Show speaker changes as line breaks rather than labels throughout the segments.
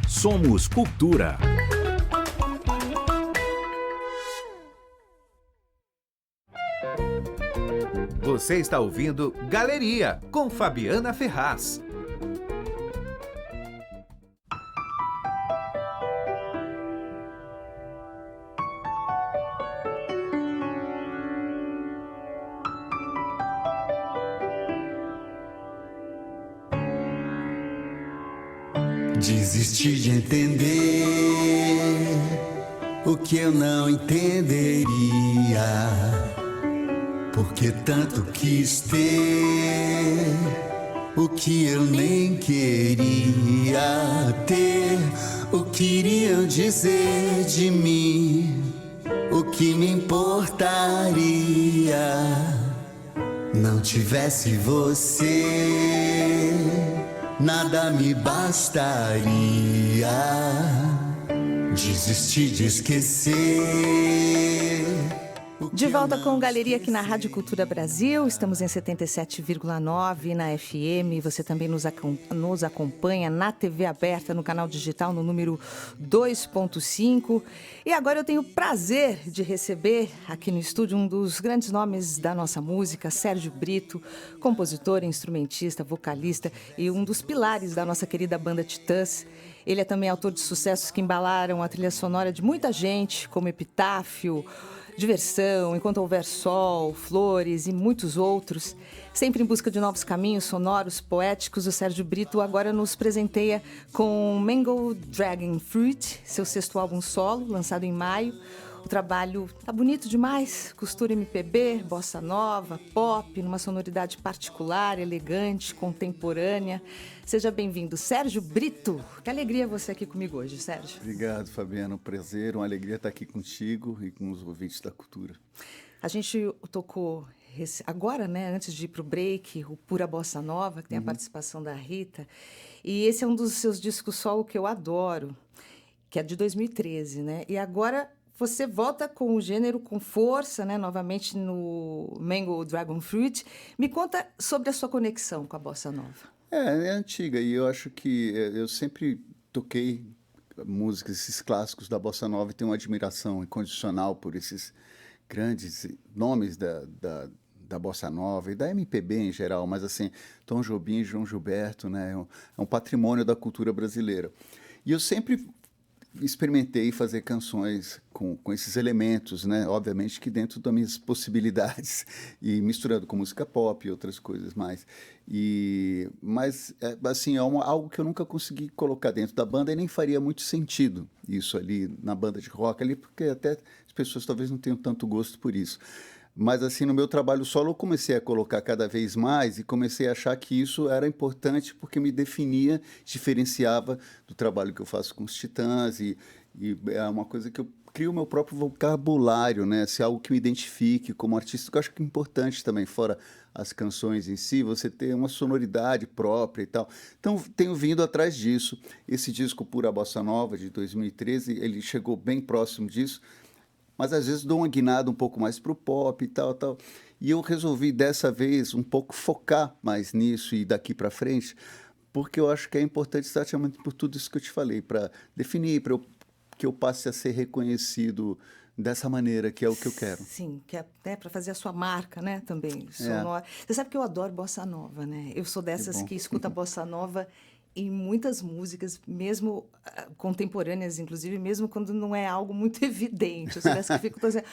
Somos Cultura. Você está ouvindo Galeria, com Fabiana Ferraz.
Desisti de entender o que eu não entenderia, porque tanto quis ter o que eu nem queria ter. O que iriam dizer de mim, o que me importaria, não tivesse você. Nada me bastaria. Desistir de esquecer.
De volta com Galeria aqui na Rádio Cultura Brasil. Estamos em 77,9 na FM. Você também nos acompanha na TV aberta, no canal digital, no número 2.5. E agora eu tenho o prazer de receber aqui no estúdio um dos grandes nomes da nossa música, Sérgio Brito, compositor, instrumentista, vocalista e um dos pilares da nossa querida banda Titãs. Ele é também autor de sucessos que embalaram a trilha sonora de muita gente, como Epitáfio, Diversão, Enquanto Houver Sol, Flores e muitos outros. Sempre em busca de novos caminhos sonoros, poéticos, o Sérgio Brito agora nos presenteia com Mango Dragon Fruit, seu sexto álbum solo, lançado em maio. O trabalho tá bonito demais, costura MPB, bossa nova, pop, numa sonoridade particular, elegante, contemporânea. Seja bem-vindo, Sérgio Brito. Que alegria você aqui comigo hoje, Sérgio.
Obrigado, Fabiana. Um prazer, uma alegria estar aqui contigo e com os ouvintes da cultura.
A gente tocou agora, né, antes de ir para o break, o Pura Bossa Nova, que tem a participação da Rita. E esse é um dos seus discos solo que eu adoro, que é de 2013, né? E agora você volta com o gênero com força, né, novamente no Mango Dragon Fruit. Me conta sobre a sua conexão com a Bossa Nova.
É antiga e eu acho que eu sempre toquei músicas, esses clássicos da Bossa Nova, e tenho uma admiração incondicional por esses grandes nomes da Bossa Nova e da MPB em geral, mas assim, Tom Jobim, João Gilberto, né, é um patrimônio da cultura brasileira. E eu sempre experimentei fazer canções com esses elementos, né? Obviamente que dentro das minhas possibilidades e misturando com música pop e outras coisas mais. Mas assim, algo que eu nunca consegui colocar dentro da banda e nem faria muito sentido isso ali na banda de rock ali, porque até as pessoas talvez não tenham tanto gosto por isso. Mas, assim, no meu trabalho solo, eu comecei a colocar cada vez mais e comecei a achar que isso era importante porque me definia, diferenciava do trabalho que eu faço com os Titãs e é uma coisa que eu crio o meu próprio vocabulário, né? Se é algo que me identifique como artista, que eu acho que é importante também, fora as canções em si, você ter uma sonoridade própria e tal. Então, tenho vindo atrás disso. Esse disco Pura Bossa Nova, de 2013, ele chegou bem próximo disso, mas às vezes dou uma guinada um pouco mais para o pop e tal. E eu resolvi dessa vez um pouco focar mais nisso e daqui para frente, porque eu acho que é importante exatamente por tudo isso que eu te falei, para definir, que eu passe a ser reconhecido dessa maneira, que é o que eu quero.
Sim, que é até para fazer a sua marca, né, também, sonora. Você sabe que eu adoro bossa nova, né? Eu sou dessas que escuta bossa nova em muitas músicas, mesmo contemporâneas, inclusive, mesmo quando não é algo muito evidente. Eu sou dessa que fico dizendo,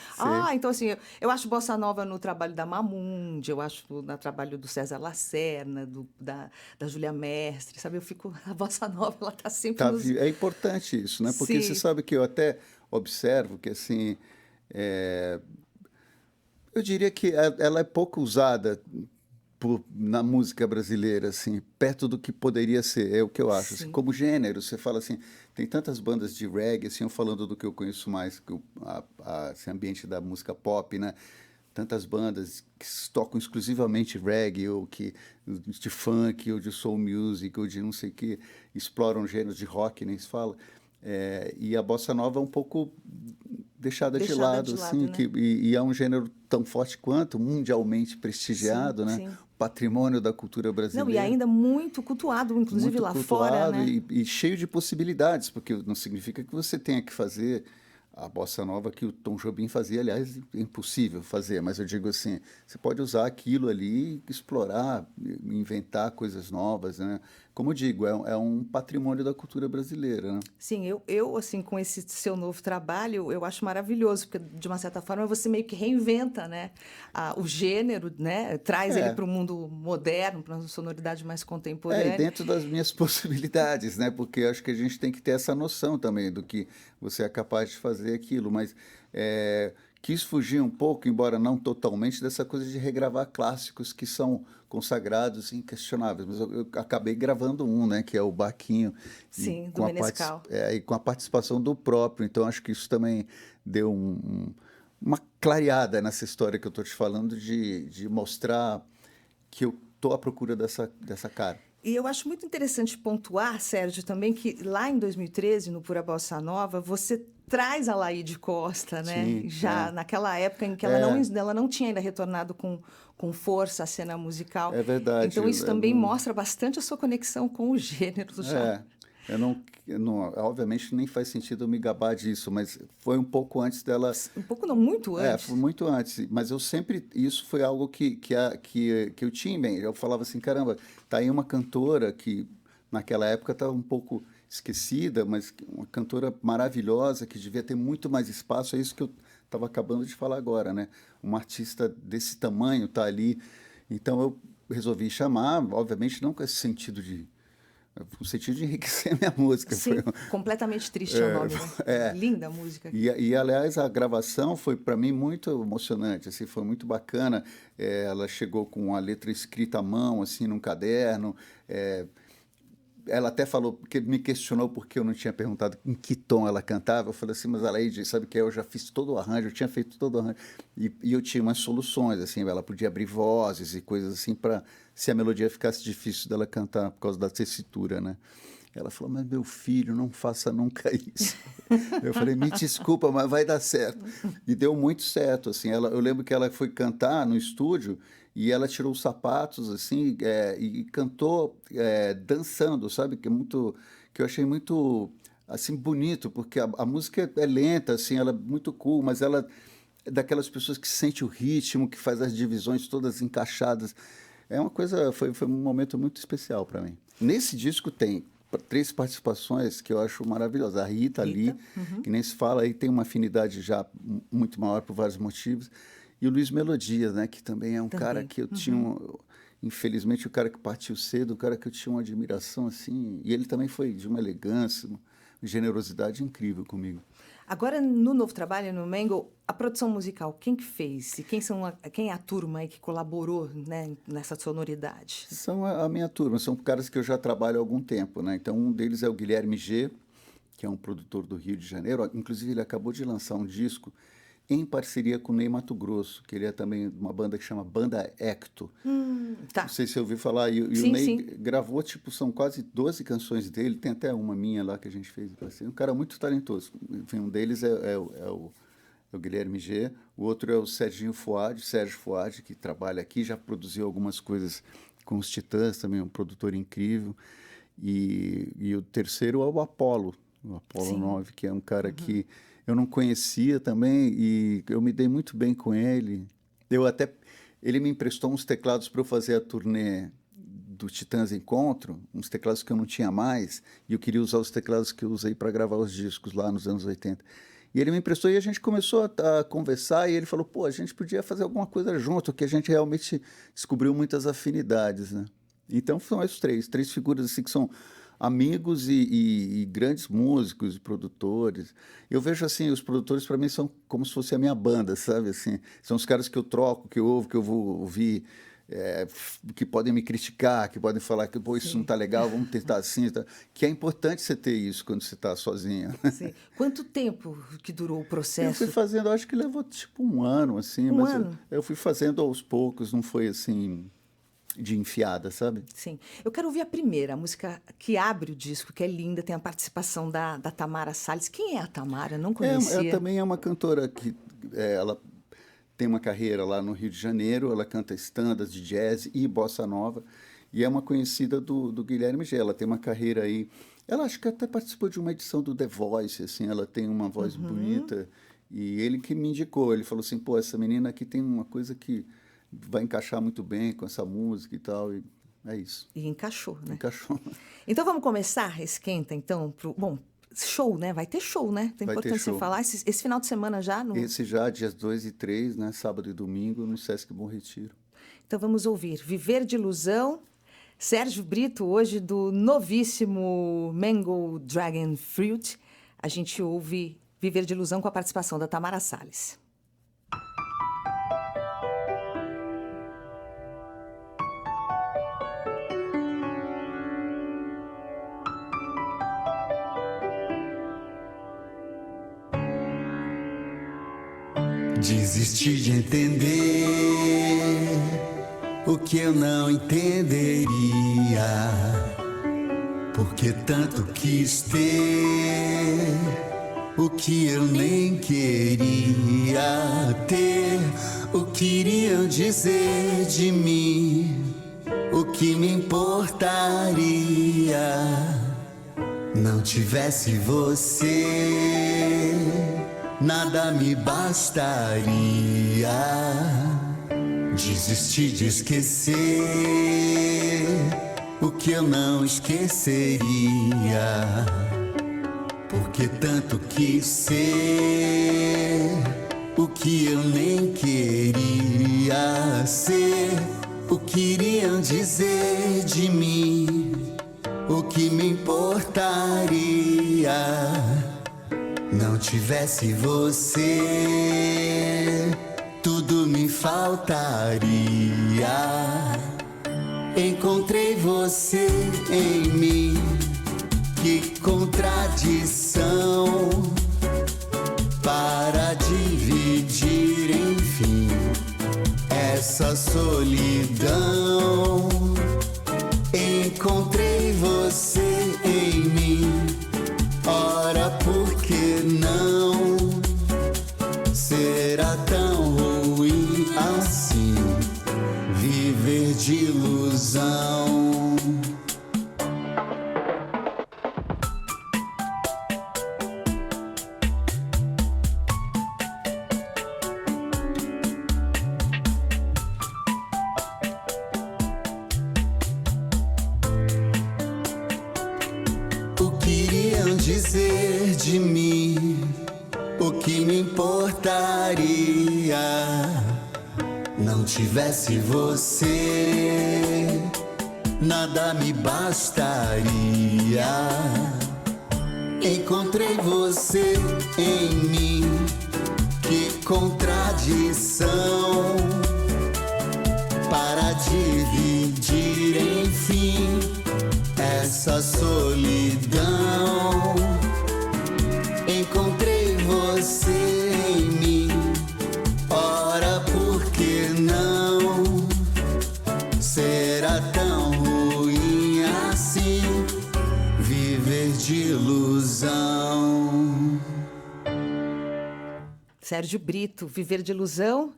então assim, eu acho bossa nova no trabalho da Mamundi, eu acho no trabalho do César Lacerna, da Júlia Mestre, sabe? A bossa nova, ela está sempre
É importante isso, né? Porque você sabe que eu até observo que, assim, eu diria que ela é pouco usada na música brasileira, assim, perto do que poderia ser, é o que eu acho. Assim, como gênero, você fala assim, tem tantas bandas de reggae, assim, eu falando do que eu conheço mais, esse ambiente da música pop, né? Tantas bandas que tocam exclusivamente reggae, ou de funk, ou de soul music, ou de não sei o que, exploram gêneros de rock, nem se fala. E a bossa nova é um pouco deixada de lado, assim, né? E é um gênero tão forte quanto, mundialmente prestigiado, né? Sim. patrimônio da cultura
Não,
brasileira.
e ainda muito cultuado, inclusive
Muito
lá
cultuado
fora, né?
e cheio de possibilidades, porque não significa que você tenha que fazer a bossa nova que o Tom Jobim fazia, aliás, é impossível fazer, mas eu digo assim, você pode usar aquilo ali, explorar, inventar coisas novas, né? Como eu digo, é um patrimônio da cultura brasileira, né?
Sim, eu, assim, com esse seu novo trabalho, eu acho maravilhoso, porque, de uma certa forma, você meio que reinventa, né, o gênero, né, traz ele
É,
para o mundo moderno, para uma sonoridade mais
e
contemporânea.
dentro das minhas possibilidades, né? Porque eu acho que a gente tem que ter essa noção também do que você é capaz de fazer aquilo, mas quis fugir um pouco, embora não totalmente, dessa coisa de regravar clássicos que são consagrados e inquestionáveis. Mas eu acabei gravando um, né? Que é o Baquinho, e
Sim, do
com
Menescal.
e com a participação do próprio. Então acho que isso também deu uma clareada nessa história que eu estou te falando de mostrar que eu estou à procura dessa cara.
E eu acho muito interessante pontuar, Sérgio, também que lá em 2013, no Pura Bossa Nova, você traz a Laíde Costa, né?
Sim,
Já naquela época em que
é,
ela não tinha ainda retornado com força à cena musical.
é verdade.
Então, isso
Eu
também
não,
mostra bastante a sua conexão com o gênero já.
é, eu não, obviamente nem faz sentido eu me gabar disso, mas foi um pouco antes dela.
Um pouco, não, muito
Foi
antes.
muito antes, mas eu sempre, isso foi algo que eu tinha em mente. Eu falava assim, caramba, tá aí uma cantora que naquela época estava um pouco esquecida, mas uma cantora maravilhosa que devia ter muito mais espaço. É isso que eu estava acabando de falar agora, né? Uma artista desse tamanho tá ali. Então eu resolvi chamar, obviamente não com esse sentido no sentido de enriquecer minha música.
Sim, completamente triste é o nome, né? Linda a música.
Aliás, a gravação foi para mim muito emocionante, assim, foi muito bacana. Ela chegou com a letra escrita à mão, assim, num caderno. Ela até falou, porque me questionou porque eu não tinha perguntado em que tom ela cantava. Eu falei assim, mas Aleide, sabe que eu já fiz todo o arranjo, eu tinha feito todo o arranjo. E eu tinha umas soluções, assim, ela podia abrir vozes e coisas assim, para se a melodia ficasse difícil dela cantar por causa da tessitura, né? Ela falou, mas meu filho, não faça nunca isso. Eu falei, me desculpa, mas vai dar certo. E deu muito certo, assim. Eu lembro que ela foi cantar no estúdio e ela tirou os sapatos, assim, e cantou dançando, sabe? Que eu achei muito, assim, bonito, porque a música é lenta, assim, ela é muito cool, mas ela é daquelas pessoas que sente o ritmo, que faz as divisões todas encaixadas. É uma coisa, foi um momento muito especial para mim. Nesse disco tem 3 participações que eu acho maravilhosas. A Rita Lee, que nem se fala, aí tem uma afinidade já muito maior por vários motivos. E o Luiz Melodias, né, que também é um cara que eu tinha, infelizmente, o cara que partiu cedo, o cara que eu tinha uma admiração, assim, e ele também foi de uma elegância, uma generosidade incrível comigo.
Agora, no novo trabalho, no Mango, a produção musical, quem que fez? E quem é a turma aí que colaborou, né, nessa sonoridade?
São a minha turma, são caras que eu já trabalho há algum tempo, né? Então, um deles é o Guilherme G, que é um produtor do Rio de Janeiro. Inclusive, ele acabou de lançar um disco em parceria com o Ney Matogrosso, que ele é também de uma banda que chama Banda Ecto.
Tá.
Não sei se você ouviu falar. E o
Sim,
Ney
sim.
gravou, tipo, são quase 12 canções dele. Tem até uma minha lá que a gente fez. Um cara muito talentoso. Enfim, um deles é o Guilherme G. O outro é o Sérgio Fuad, que trabalha aqui, já produziu algumas coisas com os Titãs, também um produtor incrível. E o terceiro é o Apollo
Sim.
9, que é um cara que eu não conhecia também e eu me dei muito bem com ele. Ele me emprestou uns teclados para eu fazer a turnê do Titãs Encontro, uns teclados que eu não tinha mais, e eu queria usar os teclados que eu usei para gravar os discos lá nos anos 80. E ele me emprestou e a gente começou a conversar e ele falou, pô, a gente podia fazer alguma coisa junto, que a gente realmente descobriu muitas afinidades, né? Então são esses três figuras assim que são amigos e grandes músicos e produtores. Eu vejo assim, os produtores para mim são como se fosse a minha banda, sabe? Assim, são os caras que eu troco, que eu ouvo, que eu vou ouvir, que podem me criticar, que podem falar que pô, isso não está legal, vamos tentar assim. Tá? Que é importante você ter isso quando você está sozinho.
Sim. Quanto tempo que durou o
Eu
processo?
fui fazendo, acho que levou tipo um ano, assim,
Um
mas
ano?
eu fui fazendo aos poucos, não foi assim de enfiada, sabe?
Sim. Eu quero ouvir a primeira, a música que abre o disco, que é linda, tem a participação da Tamara Salles. Quem é a Tamara? Não
Ela
conhecia.
também é uma cantora que ela tem uma carreira lá no Rio de Janeiro, ela canta standards de jazz e bossa nova, e é uma conhecida do Guilherme Gê. Ela tem uma carreira aí, ela acho que até participou de uma edição do The Voice, assim, ela tem uma voz bonita, e ele que me indicou, ele falou assim, pô, essa menina aqui tem uma coisa que vai encaixar muito bem com essa música e tal, e é isso.
E encaixou, né?
Encaixou.
Então vamos começar, esquenta, então, bom, show, né? Vai ter show, né? É
Vai ter
importante você
show.
falar. Esse final de semana já?
Esse já, dias 2 e 3, né, sábado e domingo, no Sesc Bom Retiro.
Então vamos ouvir Viver de Ilusão, Sérgio Brito, hoje do novíssimo Mango Dragon Fruit. A gente ouve Viver de Ilusão com a participação da Tamara Salles.
Desisti de entender o que eu não entenderia, porque tanto quis ter o que eu nem queria ter. O que iriam dizer de mim, o que me importaria, não tivesse você, nada me bastaria. Desisti de esquecer o que eu não esqueceria, porque tanto quis ser o que eu nem queria ser. O que iriam dizer de mim, o que me importaria, não tivesse você, tudo me faltaria. Encontrei você em mim, que contradição, para dividir, enfim, essa solidão. Encontrei você em mim, ora por que não? Será tão ruim assim viver de ilusão? O que iriam dizer de mim, o que me importaria, não tivesse você, nada me bastaria. Encontrei você em mim, que contradição, para dividir, enfim, essa solidão. Encontrei você em mim, ora por que não? Será tão ruim assim viver de ilusão?
Sérgio Brito, Viver de Ilusão.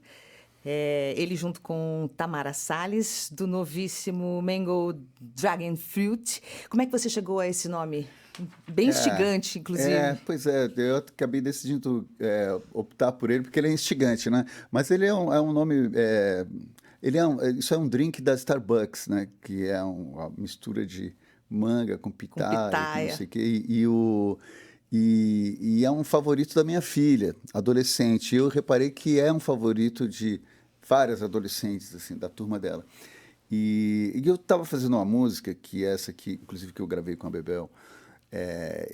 Ele junto com Tamara Salles, do novíssimo Mango Dragon Fruit. Como é que você chegou a esse nome? Bem instigante, inclusive.
Pois é, eu acabei decidindo optar por ele, porque ele é instigante, né? Mas ele é um nome... isso é um drink da Starbucks, né? Que é uma mistura de manga com pitaia, não sei o quê. E é um favorito da minha filha, adolescente. Eu reparei que é um favorito de várias adolescentes, assim, da turma dela. E eu estava fazendo uma música, que é essa aqui, inclusive que eu gravei com a Bebel,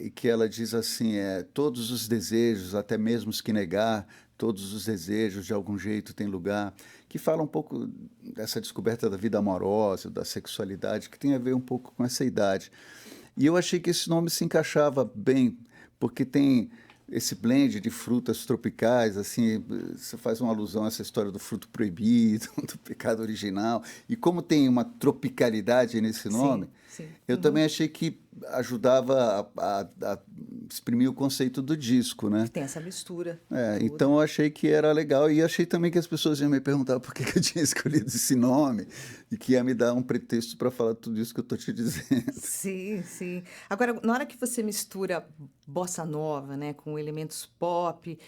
e que ela diz assim, todos os desejos, até mesmo os que negar, todos os desejos de algum jeito têm lugar, que fala um pouco dessa descoberta da vida amorosa, da sexualidade, que tem a ver um pouco com essa idade. E eu achei que esse nome se encaixava bem, porque tem esse blend de frutas tropicais, assim, você faz uma alusão a essa história do fruto proibido, do pecado original, e como tem uma tropicalidade nesse nome,
sim.
eu também achei que ajudava a exprimir o conceito do disco, né?
Tem essa mistura.
Então eu achei que era legal e achei também que as pessoas iam me perguntar por que eu tinha escolhido esse nome e que ia me dar um pretexto para falar tudo isso que eu estou te dizendo.
Sim, sim. Agora, na hora que você mistura bossa nova, né, com elementos pop,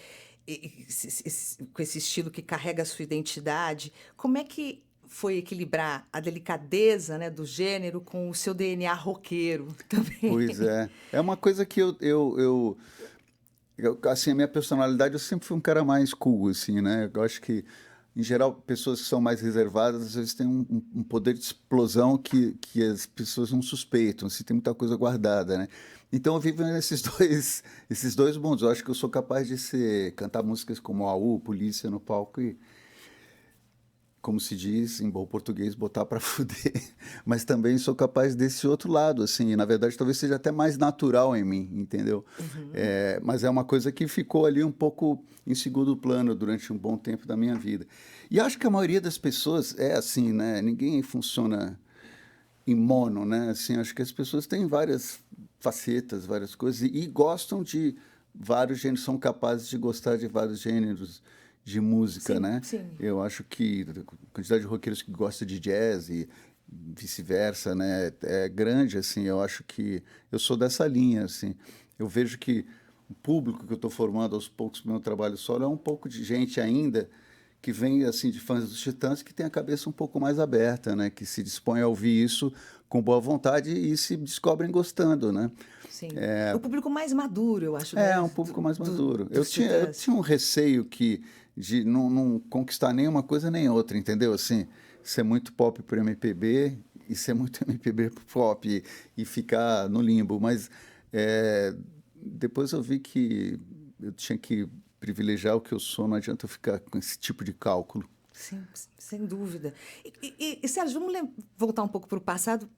com esse estilo que carrega a sua identidade, como é que foi equilibrar a delicadeza, né, do gênero com o seu DNA roqueiro também?
Pois é. É uma coisa que assim, a minha personalidade, eu sempre fui um cara mais cool, assim, né? Eu acho que, em geral, pessoas que são mais reservadas, às vezes têm um poder de explosão que as pessoas não suspeitam, assim, tem muita coisa guardada, né? Então eu vivo esses dois mundos. Eu acho que eu sou capaz de cantar músicas como AU, Polícia no palco e, como se diz em bom português, botar para fuder. Mas também sou capaz desse outro lado, assim. E, na verdade, talvez seja até mais natural em mim, entendeu? Mas é uma coisa que ficou ali um pouco em segundo plano durante um bom tempo da minha vida. E acho que a maioria das pessoas é assim, né? Ninguém funciona em mono, né? Assim, acho que as pessoas têm várias facetas, várias coisas e gostam de vários gêneros, são capazes de gostar de vários gêneros de música,
Sim,
né?
sim.
Eu acho que a quantidade de roqueiros que gostam de jazz e vice-versa, né, é grande, assim. Eu acho que eu sou dessa linha, assim. Eu vejo que o público que eu estou formando aos poucos no meu trabalho solo é um pouco de gente ainda que vem, assim, de fãs dos Titãs que tem a cabeça um pouco mais aberta, né, que se dispõe a ouvir isso com boa vontade e se descobrem gostando, né?
Sim. O público mais maduro, eu acho, né?
Um público mais maduro.
Dos
Eu
Titãs.
tinha um receio de não conquistar nem uma coisa nem outra, entendeu? Assim, ser muito pop pro MPB e ser muito MPB pro pop e ficar no limbo. Mas depois eu vi que eu tinha que privilegiar o que eu sou, não adianta eu ficar com esse tipo de cálculo.
Sim, sem dúvida. E Sérgio, vamos voltar um pouco para o passado.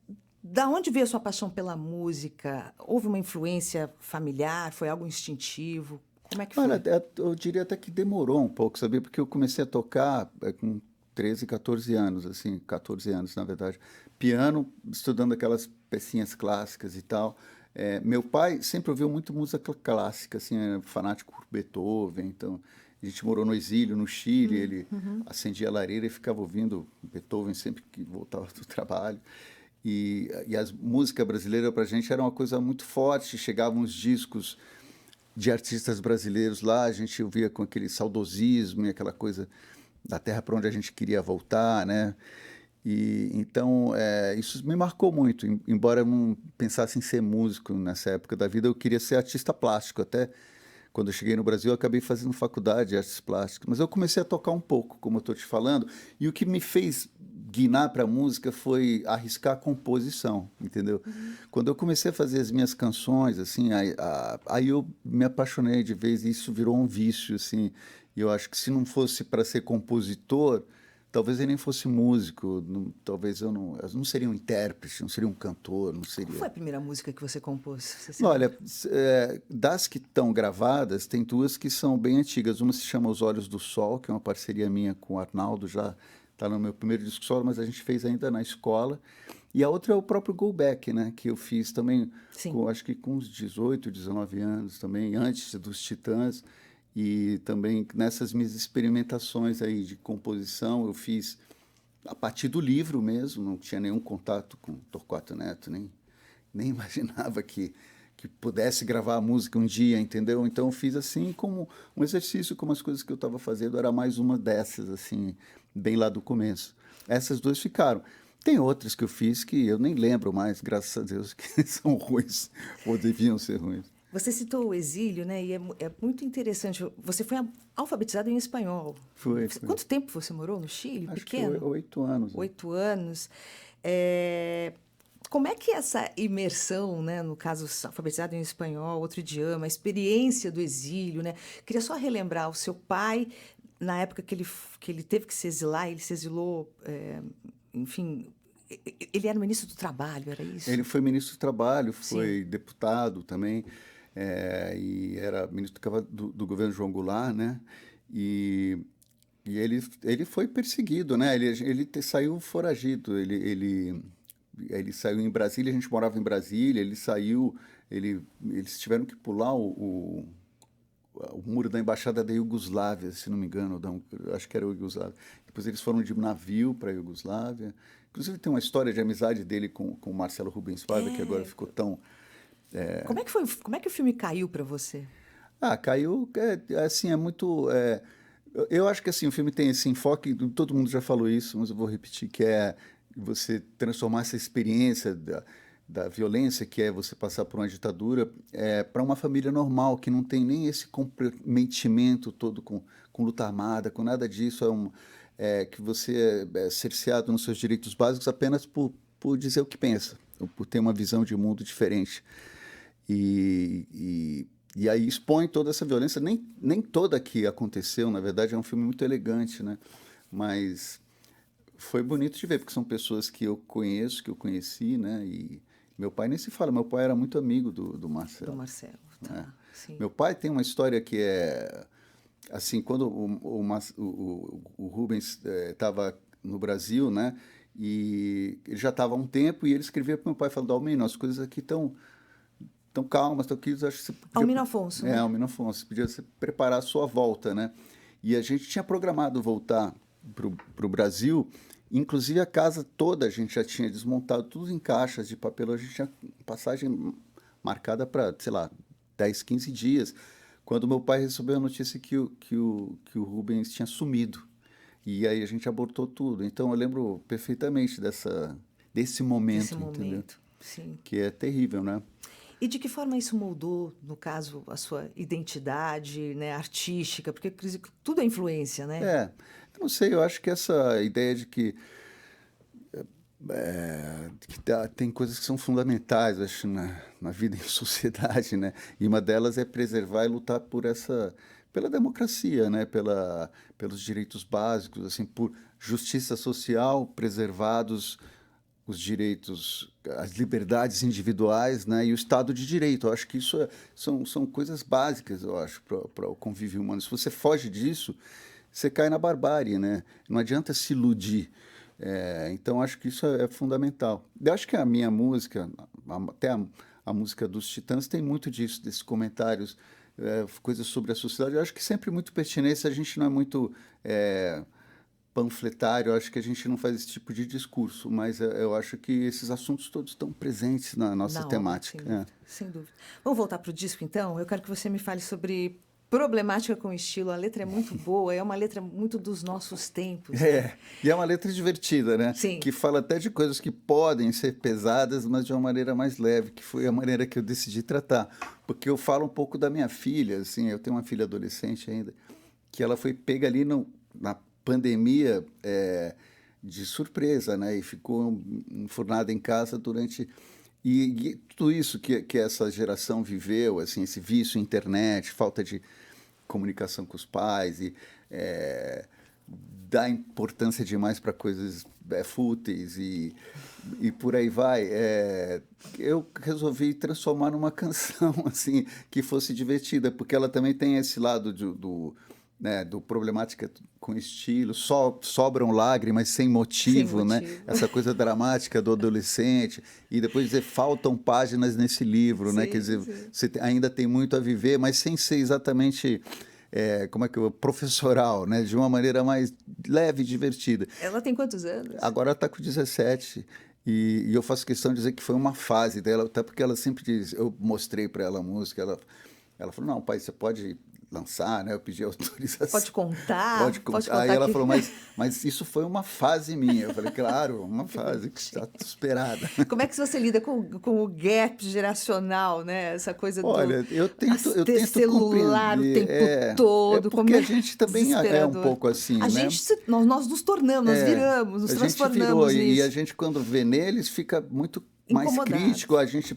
Da onde veio a sua paixão pela música? Houve uma influência familiar? Foi algo instintivo? Como é que foi?
Olha, eu diria até que demorou um pouco, sabia? Porque eu comecei a tocar com 13, 14 anos, assim, 14 anos, na verdade. Piano, estudando aquelas pecinhas clássicas e tal. Meu pai sempre ouviu muito música clássica, assim, fanático por Beethoven, então a gente morou no exílio, no Chile, ele acendia a lareira e ficava ouvindo Beethoven sempre que voltava do trabalho. E a música brasileira para a gente era uma coisa muito forte, chegavam os discos de artistas brasileiros lá, a gente ouvia com aquele saudosismo e aquela coisa da terra para onde a gente queria voltar, né? E então isso me marcou muito, embora eu não pensasse em ser músico nessa época da vida, eu queria ser artista plástico. Até quando eu cheguei no Brasil, eu acabei fazendo faculdade de artes plásticas, mas eu comecei a tocar um pouco, como eu estou te falando, e o que me fez guinar para a música foi arriscar a composição, entendeu? Quando eu comecei a fazer as minhas canções, assim, aí eu me apaixonei de vez e isso virou um vício, assim. E eu acho que se não fosse para ser compositor, talvez eu nem fosse músico, talvez eu não seria um intérprete, não seria um cantor, não seria...
Qual foi a primeira música que você compôs? Você se
Olha, das que estão gravadas, tem duas que são bem antigas. Uma se chama Os Olhos do Sol, que é uma parceria minha com o Arnaldo, já está no meu primeiro disco solo, mas a gente fez ainda na escola. E a outra é o próprio Go Back, né, que eu fiz também, acho que com uns 18, 19 anos também, antes dos Titãs. E também nessas minhas experimentações aí de composição, eu fiz a partir do livro mesmo, não tinha nenhum contato com Torquato Neto, nem imaginava que pudesse gravar a música um dia, entendeu? Então eu fiz assim como um exercício, como as coisas que eu estava fazendo, era mais uma dessas, assim, bem lá do começo. Essas duas ficaram. Tem outras que eu fiz que eu nem lembro mais, graças a Deus, que são ruins, ou deviam ser ruins.
Você citou o exílio, né? E é muito interessante. Você foi alfabetizado em espanhol.
Foi.
Quanto tempo você morou no Chile?
Acho
Pequeno?
que 8 anos.
8 anos. Como é que essa imersão, né, no caso, alfabetizado em espanhol, outro idioma, a experiência do exílio, né? Queria só relembrar, o seu pai, na época que ele teve que se exilar, ele se exilou, enfim, ele era ministro do Trabalho, era isso?
Ele foi ministro do Trabalho, foi deputado também, e era ministro do governo João Goulart, né? E ele foi perseguido, né? Ele saiu foragido, ele ele saiu em Brasília, a gente morava em Brasília, ele saiu, eles tiveram que pular o muro da embaixada da Iugoslávia, se não me engano, acho que era a Iugoslávia. Depois eles foram de navio para a Iugoslávia. Inclusive tem uma história de amizade dele com o Marcelo Rubens Paiva, que agora ficou tão...
Como é que foi? Como é que o filme caiu para você?
Caiu, assim, é muito... eu acho que assim, o filme tem esse enfoque, todo mundo já falou isso, mas eu vou repetir, que é você transformar essa experiência da violência, que é você passar por uma ditadura, para uma família normal, que não tem nem esse comprometimento todo com luta armada, com nada disso, que você é cerceado nos seus direitos básicos apenas por dizer o que pensa, ou por ter uma visão de mundo diferente. E aí expõe toda essa violência, nem toda que aconteceu, na verdade é um filme muito elegante, né? Mas foi bonito de ver, porque são pessoas que eu conheço, que eu conheci, né? E meu pai nem se fala, meu pai era muito amigo do Marcelo.
Do Marcelo, tá.
Né?
Sim.
Meu pai tem uma história que é, assim, quando o Rubens estava no Brasil, né? E ele já estava há um tempo e ele escrevia para meu pai, falando, Almino, as coisas aqui estão calmas, estão aqui, acho que você podia...
Almino Afonso, né?
Almino Afonso, podia preparar a sua volta, né? E a gente tinha programado voltar para o Brasil, inclusive a casa toda a gente já tinha desmontado, tudo em caixas de papelão, a gente tinha passagem marcada para, sei lá, 10, 15 dias, quando meu pai recebeu a notícia que o Rubens tinha sumido. E aí a gente abortou tudo. Então eu lembro perfeitamente desse momento, entendeu?
Sim.
Que é terrível, né?
E de que forma isso moldou, no caso, a sua identidade, né, artística? Porque tudo é influência, né?
Eu não sei, eu acho que essa ideia de que tem coisas que são fundamentais, acho, na vida em sociedade, né? E uma delas é preservar e lutar pela democracia, né? Pelos direitos básicos, assim, por justiça social, preservados os direitos, as liberdades individuais, né, e o Estado de Direito. Eu acho que isso são coisas básicas, eu acho, para o convívio humano. Se você foge disso, você cai na barbárie, né? Não adianta se iludir. Então, acho que isso é fundamental. Eu acho que a minha música, até a música dos Titãs, tem muito disso, desses comentários, coisas sobre a sociedade. Eu acho que sempre muito pertinente, a gente não é muito... panfletário, eu acho que a gente não faz esse tipo de discurso, mas eu acho que esses assuntos todos estão presentes na nossa temática.
Sem dúvida. Vamos voltar para o disco, então? Eu quero que você me fale sobre Problemática com Estilo. A letra é muito boa, é uma letra muito dos nossos tempos. Né?
E é uma letra divertida, né?
Sim.
Que fala até de coisas que podem ser pesadas, mas de uma maneira mais leve, que foi a maneira que eu decidi tratar. Porque eu falo um pouco da minha filha, assim, eu tenho uma filha adolescente ainda, que ela foi pega ali na pandemia de surpresa, né? E ficou enfurnada em casa durante... E tudo isso que essa geração viveu, assim, esse vício à internet, falta de comunicação com os pais e dá importância demais para coisas fúteis e por aí vai. Eu resolvi transformar numa canção assim que fosse divertida, porque ela também tem esse lado do Problemática com Estilo, sobram lágrimas sem motivo, né? Essa coisa dramática do adolescente, e depois dizer, faltam páginas nesse livro, né? Quer dizer, você ainda tem muito a viver, mas sem ser exatamente, professoral, né? De uma maneira mais leve e divertida.
Ela tem quantos anos?
Agora ela está com 17, e eu faço questão de dizer que foi uma fase dela, até porque ela sempre diz, eu mostrei para ela a música, ela falou, não, pai, você pode lançar, né? Eu pedi autorização.
Pode contar.
Pode contar. Aí ela falou, mas isso foi uma fase minha. Eu falei, claro, uma fase que está superada.
Como é que você lida com o gap geracional, né? Essa coisa
Olha, eu tento
celular o tempo todo.
Porque a gente também é um pouco assim, né?
Nós nos tornamos, nós viramos, nos transformamos nisso.
E a gente, quando vê neles, fica muito mais crítico. A gente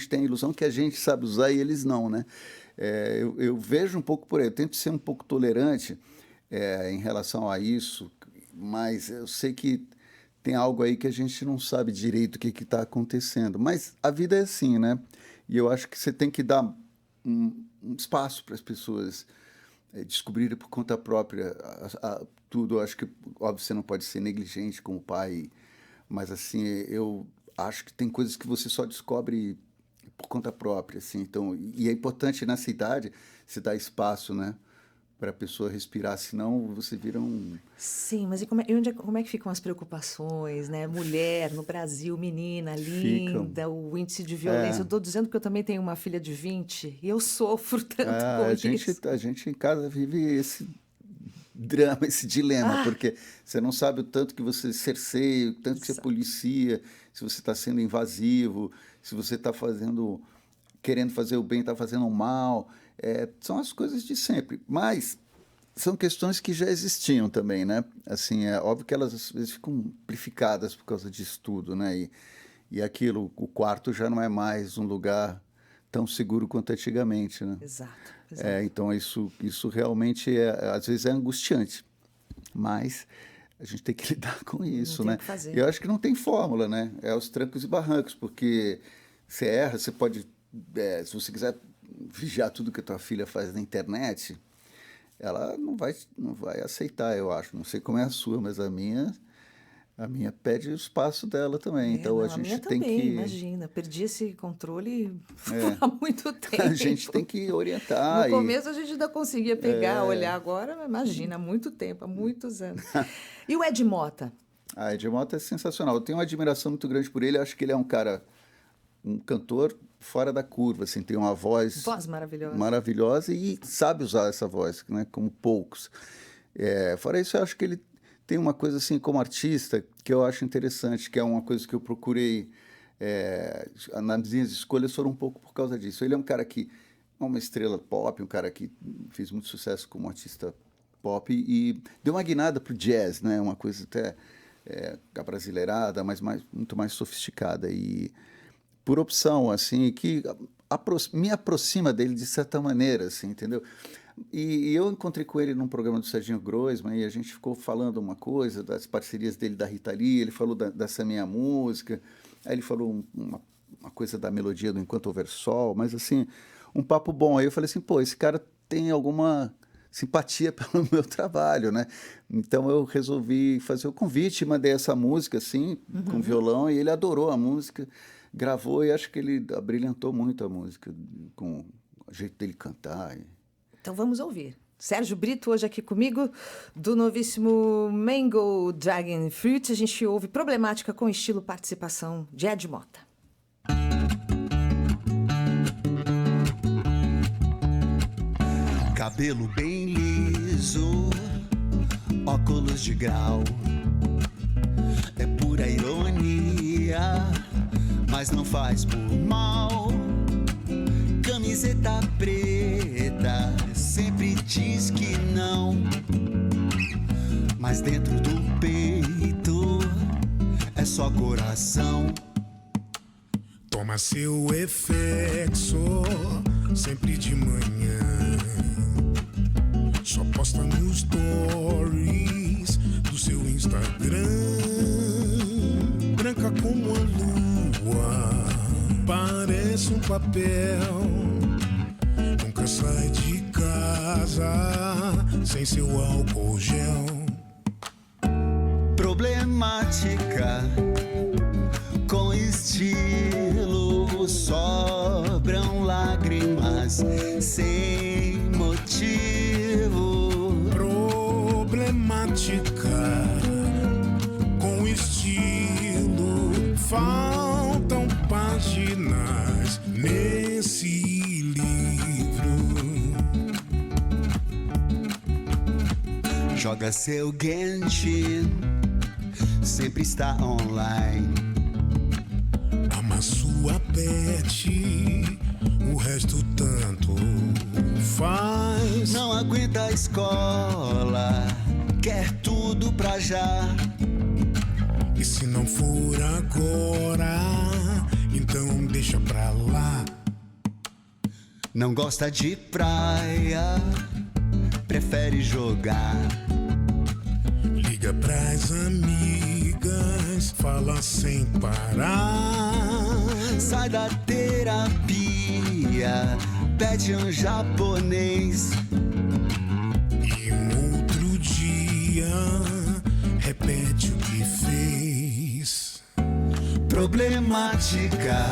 tem a ilusão que a gente sabe usar e eles não, né? Eu vejo um pouco por aí, eu tento ser um pouco tolerante em relação a isso, mas eu sei que tem algo aí que a gente não sabe direito o que está acontecendo. Mas a vida é assim, né? E eu acho que você tem que dar um espaço para as pessoas descobrirem por conta própria tudo. Eu acho que, óbvio, você não pode ser negligente como pai, mas assim, eu acho que tem coisas que você só descobre por conta própria, assim. Então, e é importante nessa idade se dar espaço, né, para a pessoa respirar, senão você vira um...
Sim, mas e como é que ficam as preocupações, né? Mulher no Brasil, menina, linda, o índice de violência. Eu estou dizendo porque eu também tenho uma filha de 20 e eu sofro tanto com isso.
A gente em casa vive esse drama, esse dilema, porque você não sabe o tanto que você cerceia, o tanto que você policia, se você está sendo invasivo, se você está querendo fazer o bem, está fazendo o mal. São as coisas de sempre, mas são questões que já existiam também, né? Assim, é óbvio que elas às vezes ficam amplificadas por causa de estudo, né? E aquilo, o quarto já não é mais um lugar tão seguro quanto antigamente, né?
Exato.
Então isso realmente às vezes é angustiante, mas a gente tem que lidar com isso, né?
Não tem o que fazer.
Eu acho que não tem fórmula, né? É os trancos e barrancos, porque você erra, você pode, se você quiser vigiar tudo que a tua filha faz na internet, ela não vai aceitar, eu acho. Não sei como é a sua, mas a minha pede o espaço dela também. Então a gente tem que...
Imagina, perdi esse controle há muito tempo.
A gente tem que orientar.
No começo a gente ainda conseguia pegar, olhar, agora, imagina, há muito tempo, há muitos anos. E o Ed Mota?
Ed Mota é sensacional. Eu tenho uma admiração muito grande por ele. Acho que ele é um cantor fora da curva, assim, tem uma voz maravilhosa e sabe usar essa voz, né, como poucos. Fora isso, eu acho que ele tem uma coisa assim como artista que eu acho interessante, que é uma coisa que eu procurei, nas minhas escolhas foram um pouco por causa disso. Ele é um cara que é uma estrela pop, um cara que fez muito sucesso como artista pop e deu uma guinada pro jazz, né, uma coisa até abrasileirada, mas muito mais sofisticada e por opção, assim, que me aproxima dele de certa maneira, assim, entendeu? E eu encontrei com ele num programa do Serginho Groisman e a gente ficou falando uma coisa das parcerias dele da Rita Lee, ele falou dessa minha música, aí ele falou uma coisa da melodia do Enquanto Houver Sol, mas assim, um papo bom. Aí eu falei assim, pô, esse cara tem alguma simpatia pelo meu trabalho, né? Então eu resolvi fazer o convite, mandei essa música, assim, com violão, e ele adorou a música, gravou e acho que ele abrilhantou muito a música com o jeito dele cantar.
Então vamos ouvir. Sérgio Brito hoje aqui comigo, do novíssimo Mango Dragon Fruit. A gente ouve Problemática com estilo participação de Ed Mota.
Cabelo bem liso, óculos de grau, é pura ironia, mas não faz por mal. Camiseta preta, sempre diz que não, mas dentro do peito é só coração.
Toma seu efexo sempre de manhã, só posta nos stories do seu Instagram, branca como a lua, parece um papel, nunca sai de casa sem seu álcool gel.
Problemática com estilo, sobram lágrimas sem motivo.
Problemática com estilo, faltam páginas nesse livro.
Joga seu Genshin, sempre está online.
Ama sua pet, o resto tanto faz.
Não aguenta a escola, quer tudo pra já.
E se não for agora, então deixa pra lá.
Não gosta de praia, prefere jogar.
Liga pras amigas, fala sem parar.
Sai da terapia, pede um japonês.
E um outro dia repete o que fez.
problemática,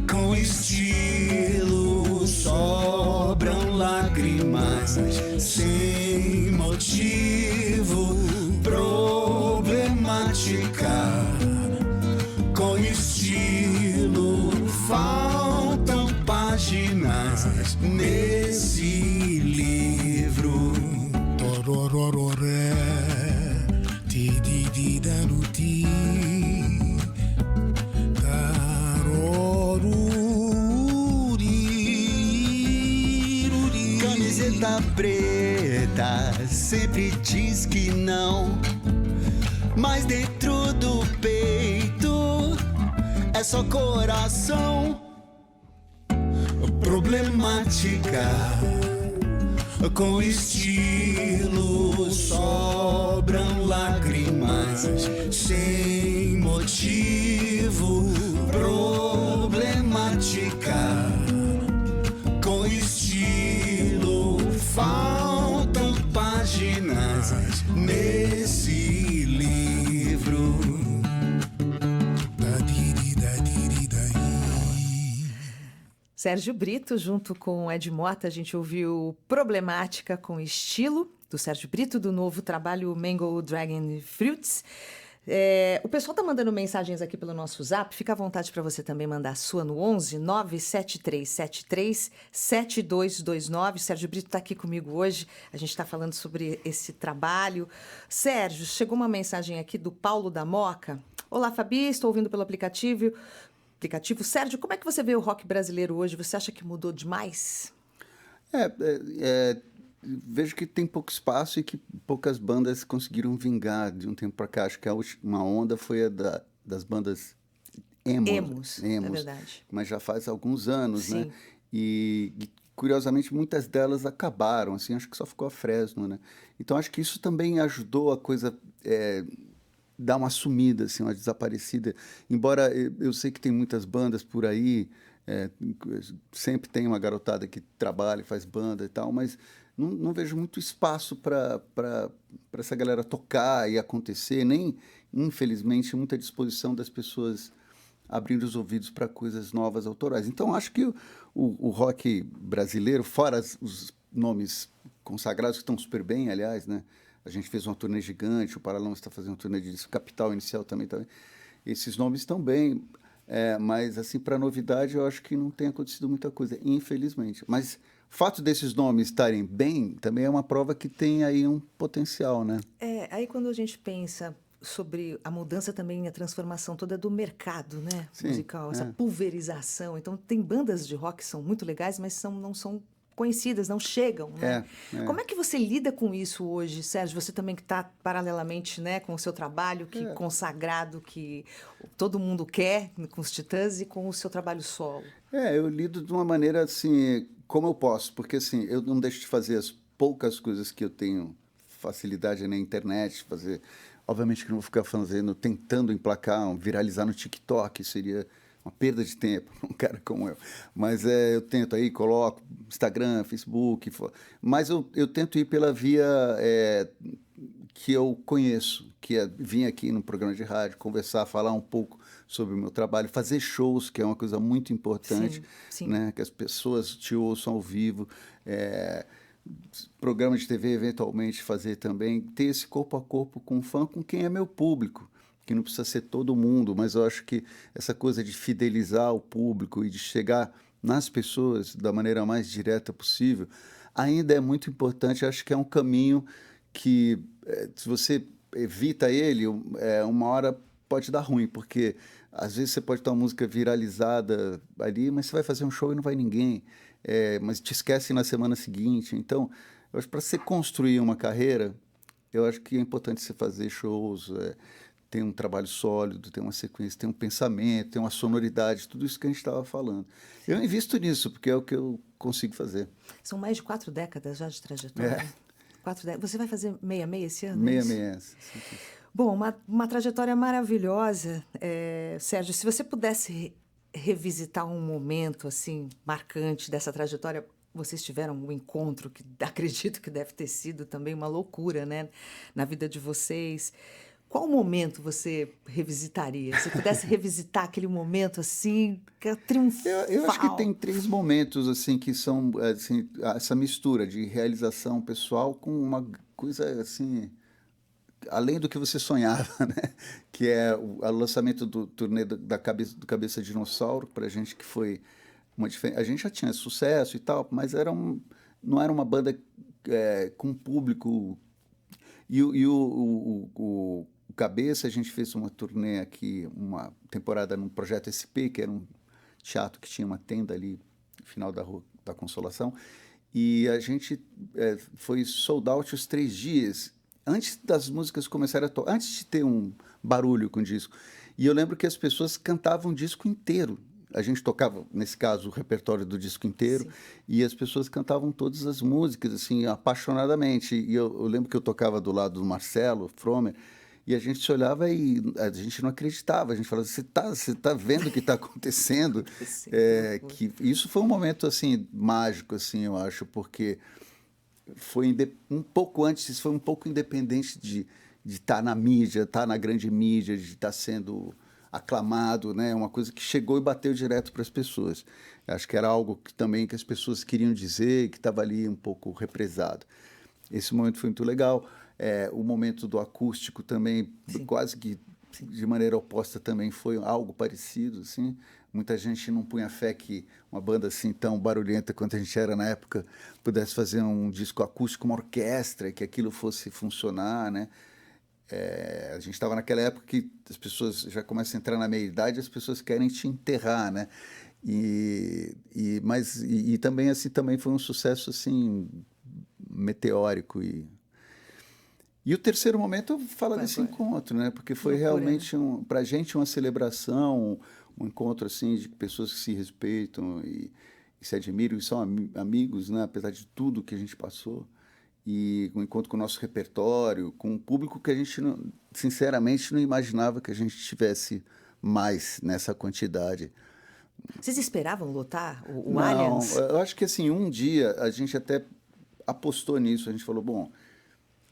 com estilo, sobram lágrimas sem motivo. Problemática, com estilo, faltam páginas nesse livro.
Tororororé, ti-di-di-da-nu-ti, taroruri.
Camiseta preta sempre diz que não, mas dentro do peito é só coração. Problemática, com estilo, sobram lágrimas sem motivo. Problemática, com estilo, faltam páginas nesse livro.
Sérgio Brito, junto com Ed Mota, a gente ouviu Problemática com Estilo, do Sérgio Brito, do novo trabalho Mango Dragon Fruits. O pessoal tá mandando mensagens aqui pelo nosso Zap. Fica à vontade para você também mandar a sua no 11 97373 7229. Sérgio Brito está aqui comigo hoje. A gente está falando sobre esse trabalho. Sérgio, chegou uma mensagem aqui do Paulo da Moca. Olá, Fabi, estou ouvindo pelo aplicativo. Sérgio, como é que você vê o rock brasileiro hoje? Você acha que mudou demais?
Vejo que tem pouco espaço e que poucas bandas conseguiram vingar de um tempo para cá. Acho que a última onda foi a das bandas emos,
É verdade.
mas já faz alguns anos,
Sim.
né? E curiosamente muitas delas acabaram, assim, acho que só ficou a Fresno, né? Então acho que isso também ajudou a coisa dar uma sumida, assim, uma desaparecida. Embora eu sei que tem muitas bandas por aí, sempre tem uma garotada que trabalha e faz banda e tal, mas não vejo muito espaço para essa galera tocar e acontecer, nem, infelizmente, muita disposição das pessoas abrir os ouvidos para coisas novas, autorais. Então, acho que o rock brasileiro, fora os nomes consagrados, que estão super bem, aliás, né? A gente fez uma turnê gigante, o Paralamas está fazendo uma turnê de Capital Inicial também. Esses nomes estão bem, mas, assim, para novidade, eu acho que não tem acontecido muita coisa, infelizmente. Mas o fato desses nomes estarem bem também é uma prova que tem aí um potencial, né?
Aí quando a gente pensa sobre a mudança também, a transformação toda do mercado, né,
Sim,
musical, essa pulverização. Então, tem bandas de rock que são muito legais, mas não são conhecidas, não chegam, né? Como é que você lida com isso hoje, Sérgio? Você também que está paralelamente, né, com o seu trabalho consagrado, que todo mundo quer, com os Titãs, e com o seu trabalho solo.
Eu lido de uma maneira, assim, como eu posso, porque, assim, eu não deixo de fazer as poucas coisas que eu tenho facilidade na internet, fazer. Obviamente que não vou ficar tentando emplacar, viralizar no TikTok, seria uma perda de tempo para um cara como eu. Mas eu tento aí, coloco Instagram, Facebook, mas eu tento ir pela via que eu conheço, que é vir aqui no programa de rádio, conversar, falar um pouco sobre o meu trabalho, fazer shows, que é uma coisa muito importante,
sim.
Né? Que as pessoas te ouçam ao vivo, programa de TV eventualmente fazer também, ter esse corpo a corpo com o fã, com quem é meu público, que não precisa ser todo mundo, mas eu acho que essa coisa de fidelizar o público e de chegar nas pessoas da maneira mais direta possível, ainda é muito importante. Acho que é um caminho que, se você evita ele, uma hora pode dar ruim, porque às vezes você pode ter uma música viralizada ali, mas você vai fazer um show e não vai ninguém, mas te esquece na semana seguinte. Então, eu acho que para você construir uma carreira, eu acho que é importante você fazer shows, ter um trabalho sólido, ter uma sequência, ter um pensamento, ter uma sonoridade, tudo isso que a gente estava falando. Eu invisto nisso, porque é o que eu consigo fazer.
São mais de 4 décadas já de trajetória. 4 décadas. Você vai fazer 66 esse ano?
66.
Bom, uma trajetória maravilhosa. Sérgio, se você pudesse revisitar um momento assim marcante dessa trajetória, vocês tiveram um encontro que acredito que deve ter sido também uma loucura, né, na vida de vocês. qual momento você revisitaria? Se pudesse revisitar aquele momento assim, que é triunfal.
Eu acho que tem 3 momentos assim que são assim, essa mistura de realização pessoal com uma coisa assim além do que você sonhava, né? Que é o lançamento do turnê do Cabeça Dinossauro pra gente, que foi uma diferença. A gente já tinha sucesso e tal, mas não era uma banda com público. O Cabeça, a gente fez uma turnê aqui, uma temporada num Projeto SP, que era um teatro que tinha uma tenda ali no final da Rua da Consolação, e a gente foi sold out os 3 dias, antes das músicas começarem a tocar, antes de ter um barulho com o disco. E eu lembro que as pessoas cantavam o disco inteiro. A gente tocava, nesse caso, o repertório do disco inteiro, sim, e as pessoas cantavam todas as músicas, assim, apaixonadamente. E eu lembro que eu tocava do lado do Marcelo Fromer, e a gente se olhava e a gente não acreditava. A gente falava, você tá vendo o que está acontecendo?
Sim,
que isso foi um momento, assim, mágico, assim, eu acho, porque foi um pouco antes, foi um pouco independente de estar na mídia, estar na grande mídia, de estar sendo aclamado, né? Uma coisa que chegou e bateu direto para as pessoas. Acho que era algo que também que as pessoas queriam dizer, que estava ali um pouco represado. Esse momento foi muito legal. O momento do acústico também, sim, quase que de maneira oposta também foi algo parecido, assim. Muita gente não punha fé que uma banda assim tão barulhenta quanto a gente era na época pudesse fazer um disco acústico, uma orquestra, que aquilo fosse funcionar, né? A gente estava naquela época que as pessoas já começam a entrar na meia-idade, as pessoas querem te enterrar, né? Mas também assim também foi um sucesso assim meteórico e o terceiro momento fala desse encontro, né? Porque foi realmente para a gente uma celebração, um encontro assim de pessoas que se respeitam e se admiram e são amigos, né? Apesar de tudo que a gente passou. E um encontro com o nosso repertório, com um público que a gente, sinceramente, não imaginava que a gente tivesse mais nessa quantidade.
Vocês esperavam lotar o
Não,
Allianz?
Eu acho que assim, um dia a gente até apostou nisso, a gente falou, bom,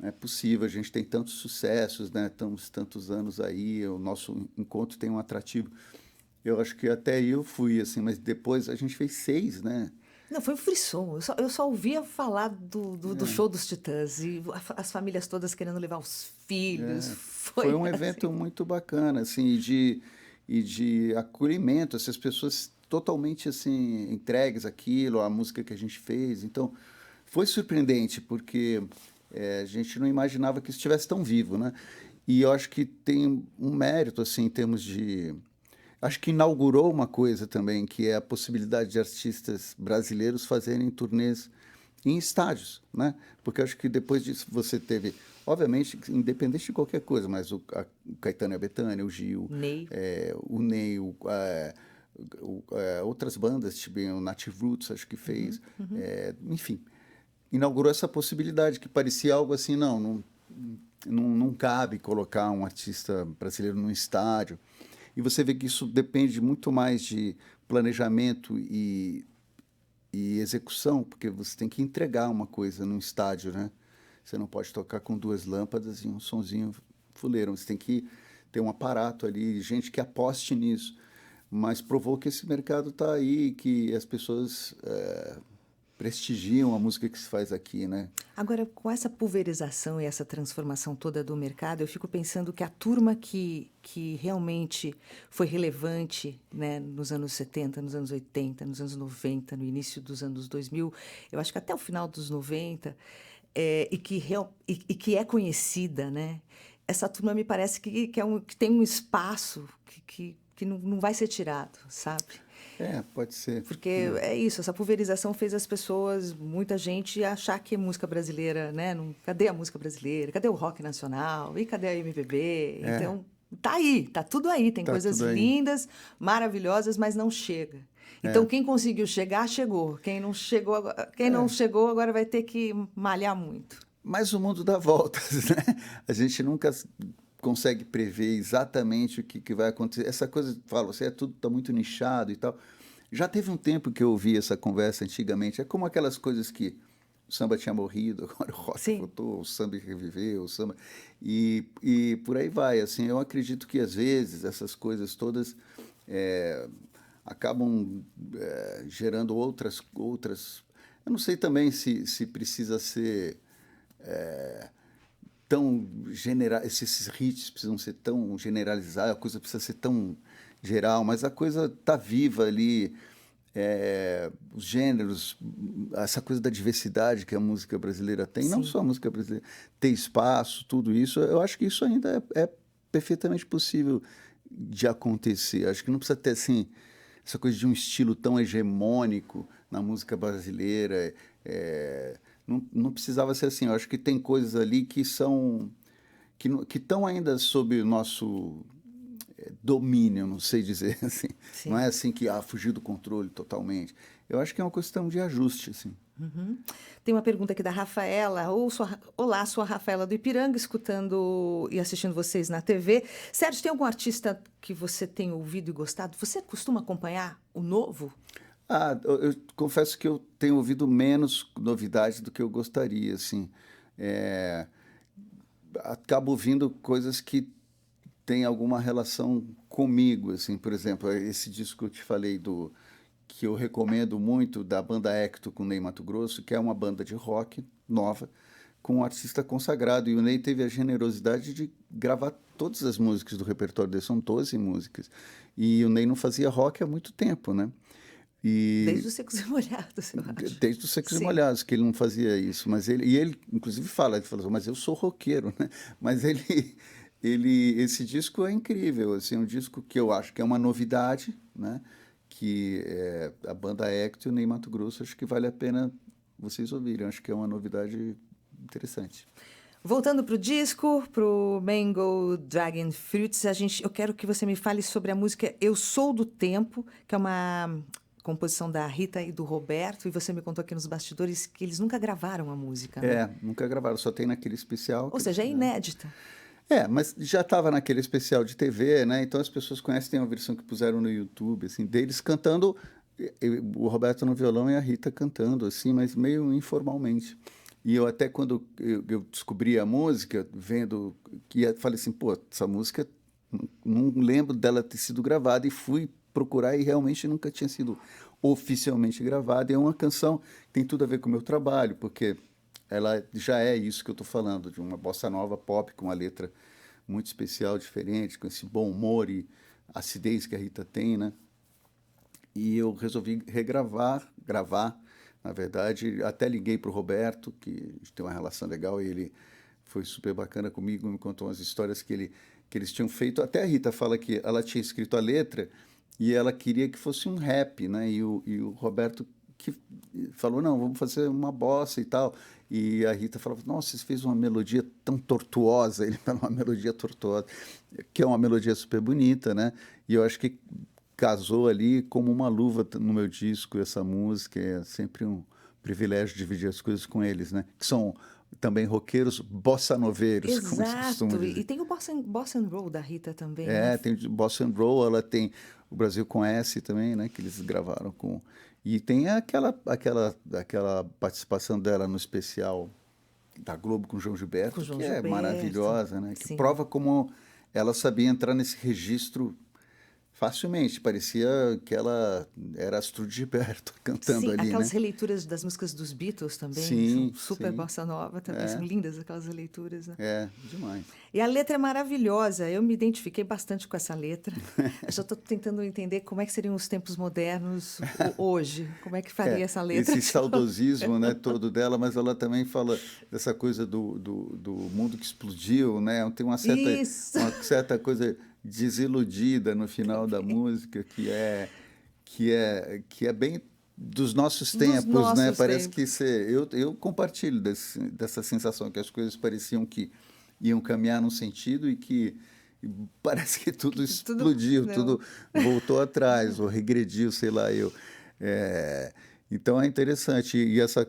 não é possível, a gente tem tantos sucessos, né? Estamos tantos anos aí, o nosso encontro tem um atrativo. Eu acho que até eu fui, assim, mas depois a gente fez 6, né?
Não, foi um frisson. Eu só ouvia falar do show dos Titãs e as famílias todas querendo levar os filhos.
Foi um evento muito bacana, assim, e de acolhimento, essas pessoas totalmente assim entregues àquilo, à música que a gente fez. Então, foi surpreendente, porque a gente não imaginava que isso estivesse tão vivo, né? E eu acho que tem um mérito, assim, em termos de... Acho que inaugurou uma coisa também, que é a possibilidade de artistas brasileiros fazerem turnês em estádios, né? Porque eu acho que depois disso você teve, obviamente, independente de qualquer coisa, mas o Caetano e a Bethânia, o Gil,
Ney.
O Ney, outras bandas, tipo o Native Roots, acho que fez. Enfim, inaugurou essa possibilidade, que parecia algo assim, não cabe colocar um artista brasileiro num estádio. E você vê que isso depende muito mais de planejamento e execução, porque você tem que entregar uma coisa num estádio, né? Você não pode tocar com 2 lâmpadas e um sonzinho fuleiro. Você tem que ter um aparato ali, gente que aposte nisso. Mas provou que esse mercado está aí, que as pessoas prestigiam a música que se faz aqui, né?
Agora, com essa pulverização e essa transformação toda do mercado, eu fico pensando que a turma que realmente foi relevante, né, nos anos 70, nos anos 80, nos anos 90, no início dos anos 2000, eu acho que até o final dos 90, e que é conhecida, né? Essa turma me parece que tem um espaço que não vai ser tirado, sabe?
Pode ser.
Porque é isso, essa pulverização fez as pessoas, muita gente, achar que música brasileira, né? Cadê a música brasileira? Cadê o rock nacional? E cadê a MPB? Então, tá aí, tá tudo aí. Tem coisas lindas, maravilhosas, mas não chega. Então, quem conseguiu chegar, chegou. Quem não chegou, agora vai ter que malhar muito.
Mas o mundo dá voltas, né? A gente nunca consegue prever exatamente o que vai acontecer. Essa coisa, tudo está muito nichado e tal. Já teve um tempo que eu ouvi essa conversa antigamente. É como aquelas coisas que o samba tinha morrido, agora o rock
Sim.
voltou, o samba reviveu, o samba... E por aí vai, assim, eu acredito que às vezes essas coisas todas acabam gerando outras... Eu não sei também se precisa ser tão general, esses hits precisam ser tão generalizados, a coisa precisa ser tão geral, mas a coisa está viva ali, os gêneros, essa coisa da diversidade que a música brasileira tem, não
Sim.
só a música brasileira, ter espaço, tudo isso, eu acho que isso ainda é perfeitamente possível de acontecer. Acho que não precisa ter assim, essa coisa de um estilo tão hegemônico na música brasileira. Não precisava ser assim. Eu acho que tem coisas ali que são que estão ainda sob o nosso domínio, não sei dizer assim.
Sim.
Não é assim que fugiu do controle totalmente. Eu acho que é uma questão de ajuste, assim.
Tem uma pergunta aqui da Rafaela. Olá, sou a Rafaela do Ipiranga, escutando e assistindo vocês na TV. Sérgio, tem algum artista que você tem ouvido e gostado? Você costuma acompanhar o novo?
Eu confesso que eu tenho ouvido menos novidades do que eu gostaria, assim. Acabo ouvindo coisas que têm alguma relação comigo, assim. Por exemplo, esse disco que eu te falei que eu recomendo muito, da banda Hector com Ney Matogrosso, que é uma banda de rock nova, com um artista consagrado. E o Ney teve a generosidade de gravar todas as músicas do repertório dele, são 12 músicas. E o Ney não fazia rock há muito tempo, né?
Desde os Secos e Molhados, eu acho.
Desde os Secos e
Sim.
Molhados, que ele não fazia isso. Mas ele inclusive, ele falou, mas eu sou roqueiro, né? Mas esse disco é incrível, assim, é um disco que eu acho que é uma novidade, né? Que a banda Hector e o Ney Matogrosso, acho que vale a pena vocês ouvirem. Acho que é uma novidade interessante.
Voltando para o disco, para o Mango Dragon Fruits, eu quero que você me fale sobre a música Eu Sou do Tempo, que é uma composição da Rita e do Roberto, e você me contou aqui nos bastidores que eles nunca gravaram a música, né?
Nunca gravaram, só tem naquele especial.
Ou seja, é inédita.
Mas já estava naquele especial de TV, né? Então as pessoas conhecem, tem uma versão que puseram no YouTube, assim, deles cantando, o Roberto no violão e a Rita cantando, assim, mas meio informalmente. E eu até quando eu descobri a música, vendo, falei assim, pô, essa música, não lembro dela ter sido gravada, e fui procurar e realmente nunca tinha sido oficialmente gravada. E é uma canção que tem tudo a ver com o meu trabalho, porque ela já é isso que eu estou falando, de uma bossa nova pop com uma letra muito especial, diferente, com esse bom humor e acidez que a Rita tem, né? E eu resolvi gravar, na verdade, até liguei para o Roberto, que a gente tem uma relação legal, e ele foi super bacana comigo, me contou umas histórias que eles tinham feito. Até a Rita fala que ela tinha escrito a letra e ela queria que fosse um rap, né? E o Roberto que falou, não, vamos fazer uma bossa e tal. E a Rita falava, nossa, você fez uma melodia tão tortuosa. Ele falou, uma melodia tortuosa, que é uma melodia super bonita, né? E eu acho que casou ali como uma luva no meu disco, essa música. É sempre um privilégio dividir as coisas com eles, né? Que são também roqueiros bossa-noveiros, como se costuma
Exato.
dizer.
E tem o Bossa and Roll da Rita também, né?
Tem Bossa and Roll, ela tem o Brasil com S também, né? Que eles gravaram com... E tem aquela participação dela no especial da Globo com o João Gilberto,
Com o João
que
Gilberto.
é maravilhosa, né? Que
Sim.
prova como ela sabia entrar nesse registro facilmente. Parecia que ela era Astrud Gilberto cantando
Sim,
ali,
aquelas
né?
releituras das músicas dos Beatles também,
Sim,
são super
sim.
bossa nova também, são lindas aquelas releituras, né?
Demais.
E a letra é maravilhosa, eu me identifiquei bastante com essa letra. Eu já estou tentando entender como é que seriam os tempos modernos hoje, como é que faria essa letra.
Esse saudosismo, né, todo dela, mas ela também fala dessa coisa do mundo que explodiu, né? Tem uma certa coisa desiludida no final da música, que é bem dos nossos tempos, né? Parece que eu compartilho dessa sensação que as coisas pareciam que iam caminhar num sentido e que parece que tudo explodiu, tudo voltou atrás ou regrediu, sei lá eu. Então é interessante, e essa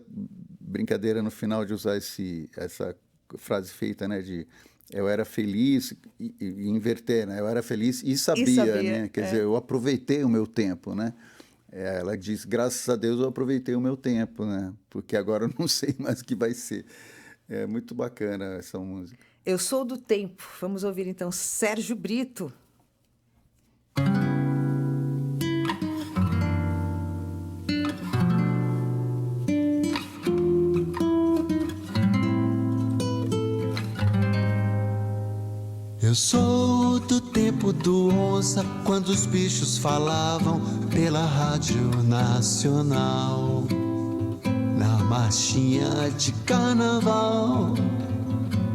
brincadeira no final de usar essa frase feita, né, de eu era feliz, e inverter, né? Eu era feliz e sabia, né? Quer dizer, eu aproveitei o meu tempo, né? Ela diz, graças a Deus eu aproveitei o meu tempo, né? Porque agora eu não sei mais o que vai ser. É muito bacana essa música.
Eu Sou do Tempo. Vamos ouvir então Sérgio Brito.
Eu sou do tempo do onça, quando os bichos falavam pela Rádio Nacional. Na marchinha de carnaval,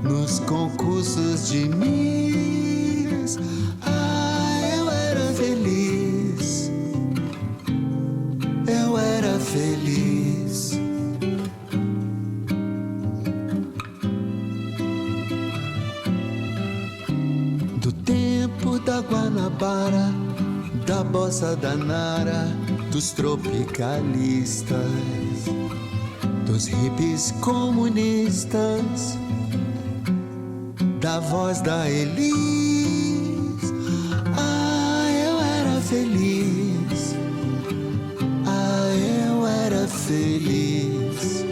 nos concursos de Miss. Eu era feliz, eu era feliz. Do tempo da Guanabara, da bossa da Nara, dos tropicalistas, dos hippies comunistas, da voz da Elis. Eu era feliz, eu era feliz.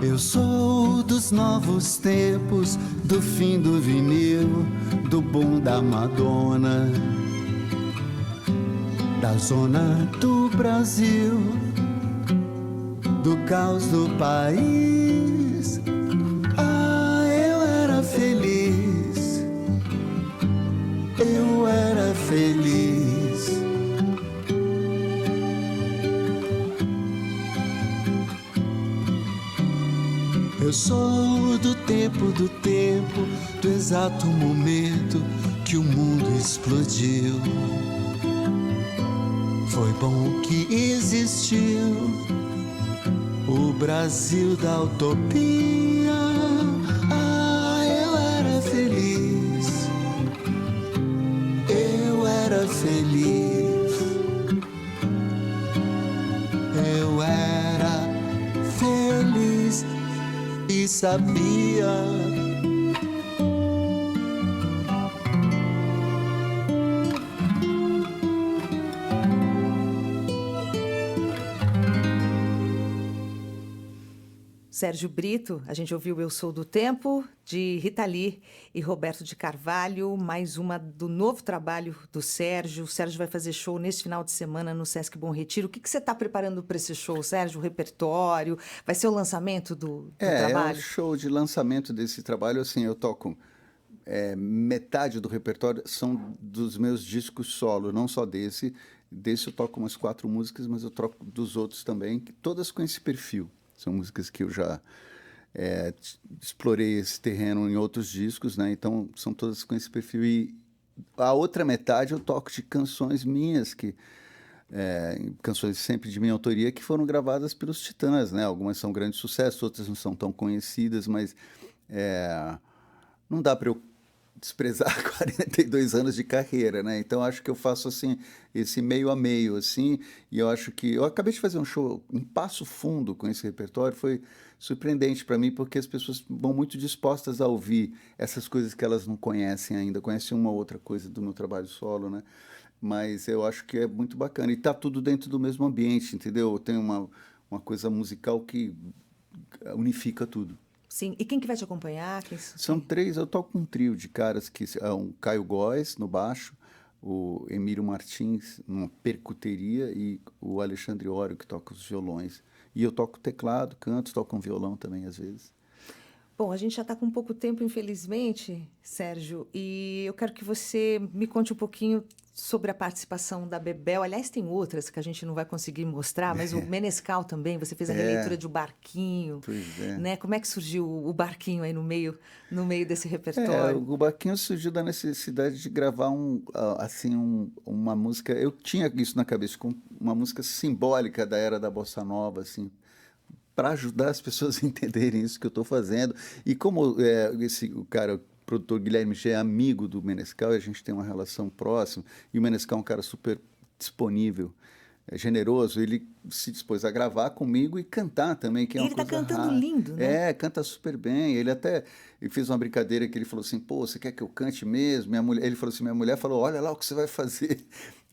Eu sou dos novos tempos, do fim do vinil, do boom da Madonna, da zona do Brasil, do caos do país. Eu era feliz, eu era feliz. Eu sou do tempo, do exato momento que o mundo explodiu. Foi bom que existiu o Brasil da utopia. Eu era feliz, eu era feliz, eu era feliz e sabia.
Sérgio Brito, a gente ouviu Eu Sou do Tempo, de Rita Lee e Roberto de Carvalho, mais uma do novo trabalho do Sérgio. O Sérgio vai fazer show neste final de semana no Sesc Bom Retiro. O que você está preparando para esse show, Sérgio? O repertório? Vai ser o lançamento do trabalho?
É o show de lançamento desse trabalho. Assim, eu toco metade do repertório são dos meus discos solo, não só desse. Desse eu toco umas 4 músicas, mas eu toco dos outros também, todas com esse perfil. São músicas que eu já explorei esse terreno em outros discos, né? Então, são todas com esse perfil. E a outra metade eu toco de canções minhas, canções sempre de minha autoria, que foram gravadas pelos Titãs, né? Algumas são grandes sucessos, outras não são tão conhecidas, mas não dá para eu desprezar 42 anos de carreira, né? Então acho que eu faço assim esse meio a meio assim, e eu acho que eu acabei de fazer um show em Passo Fundo com esse repertório, foi surpreendente para mim porque as pessoas vão muito dispostas a ouvir essas coisas que elas não conhecem ainda, conhecem uma ou outra coisa do meu trabalho solo, né? Mas eu acho que é muito bacana e tá tudo dentro do mesmo ambiente, entendeu? Tem uma coisa musical que unifica tudo.
Sim, e quem que vai te acompanhar?
São 3, eu toco um trio de caras que é um Caio Góes no baixo, o Emílio Martins numa percuteria e o Alexandre Ório que toca os violões. E eu toco teclado, canto, toco um violão também às vezes.
Bom, a gente já está com pouco tempo, infelizmente, Sérgio, e eu quero que você me conte um pouquinho sobre a participação da Bebel. Aliás, tem outras que a gente não vai conseguir mostrar, mas o Menescal também, você fez a releitura de O Barquinho.
Pois é.
Né? Como é que surgiu o Barquinho aí no meio desse repertório?
O Barquinho surgiu da necessidade de gravar uma música. Eu tinha isso na cabeça, com uma música simbólica da era da Bossa Nova, assim, para ajudar as pessoas a entenderem isso que eu estou fazendo. E como o produtor Guilherme G é amigo do Menescal, e a gente tem uma relação próxima, e o Menescal é um cara super disponível generoso, ele se dispôs a gravar comigo e cantar também, que é uma
Ele tá
coisa
cantando
rara.
lindo, né?
É, canta super bem. Ele fez uma brincadeira que ele falou assim, pô, você quer que eu cante mesmo? Ele falou assim, minha mulher falou, olha lá o que você vai fazer.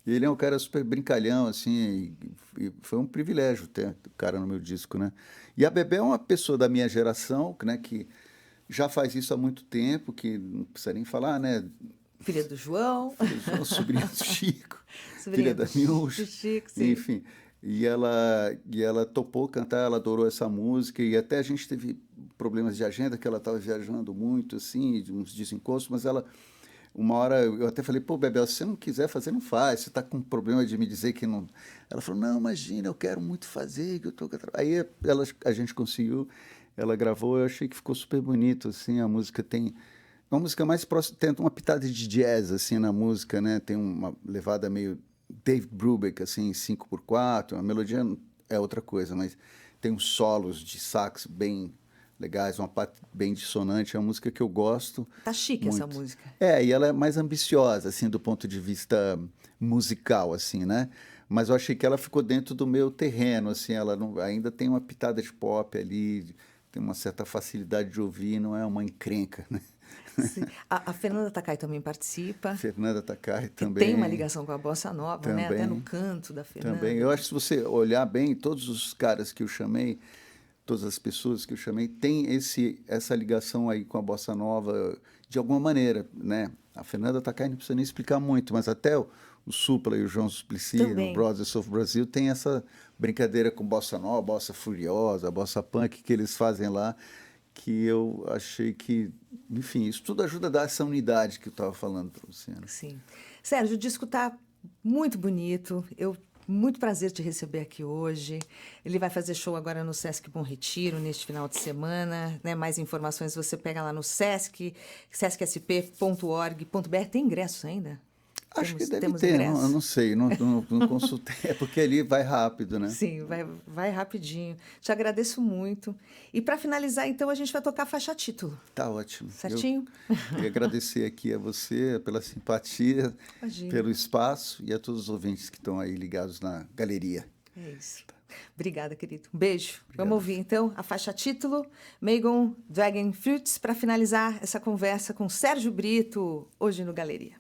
E ele é um cara super brincalhão, assim, e foi um privilégio ter o cara no meu disco, né? E a Bebé é uma pessoa da minha geração, né, que já faz isso há muito tempo, que não precisa nem falar, né?
Filha do João.
Sobrinha do Chico,
Sobrinha
filha da Miúcha,
do Chico, sim.
enfim. E ela topou cantar, ela adorou essa música, e até a gente teve problemas de agenda, que ela estava viajando muito, assim, uns desencontros, mas uma hora eu até falei, pô, Bebel, se você não quiser fazer, não faz, você está com problema de me dizer que não... Ela falou, não, imagina, eu quero muito fazer, que eu tô... Aí a gente conseguiu, ela gravou, eu achei que ficou super bonito, assim, a música tem... Uma música mais próxima, tem uma pitada de jazz, assim, na música, né? Tem uma levada meio Dave Brubeck, assim, 5x4. A melodia é outra coisa, mas tem uns solos de sax bem legais, uma parte bem dissonante. É uma música que eu gosto.
Tá chique
muito.
essa música.
É, e ela é mais ambiciosa, assim, do ponto de vista musical, assim, né? Mas eu achei que ela ficou dentro do meu terreno, assim, ela ainda tem uma pitada de pop ali, tem uma certa facilidade de ouvir, não é uma encrenca, né?
Sim. A Fernanda Takai também participa.
Fernanda Takai
Que
também.
tem uma ligação com a Bossa Nova,
também,
né? Até no canto da Fernanda.
Também. Eu acho que se você olhar bem, todos os caras que eu chamei, todas as pessoas que eu chamei, tem essa ligação aí com a Bossa Nova de alguma maneira, né? A Fernanda Takai não precisa nem explicar muito, mas até o Supla e o João Suplicy, no Brothers of Brazil, tem essa brincadeira com Bossa Nova, Bossa Furiosa, Bossa Punk que eles fazem lá, que eu achei que, enfim, isso tudo ajuda a dar essa unidade que eu estava falando para você. Né?
Sim. Sérgio, o disco está muito bonito. Muito prazer te receber aqui hoje. Ele vai fazer show agora no Sesc Bom Retiro, neste final de semana. Né? Mais informações você pega lá no Sesc, sescsp.org.br. Tem ingressos ainda?
Acho que deve ter, eu não sei, não consultei, é porque ali vai rápido, né?
Sim, vai rapidinho. Te agradeço muito. E para finalizar, então, a gente vai tocar a faixa título.
Tá ótimo.
Certinho?
Eu queria agradecer aqui a você pela simpatia,
Imagina.
pelo espaço e a todos os ouvintes que estão aí ligados na galeria.
É isso. Obrigada, querido. Um beijo.
Obrigado.
Vamos ouvir, então, a faixa título, Megan Dragon Fruits, para finalizar essa conversa com Sérgio Brito, hoje no Galeria.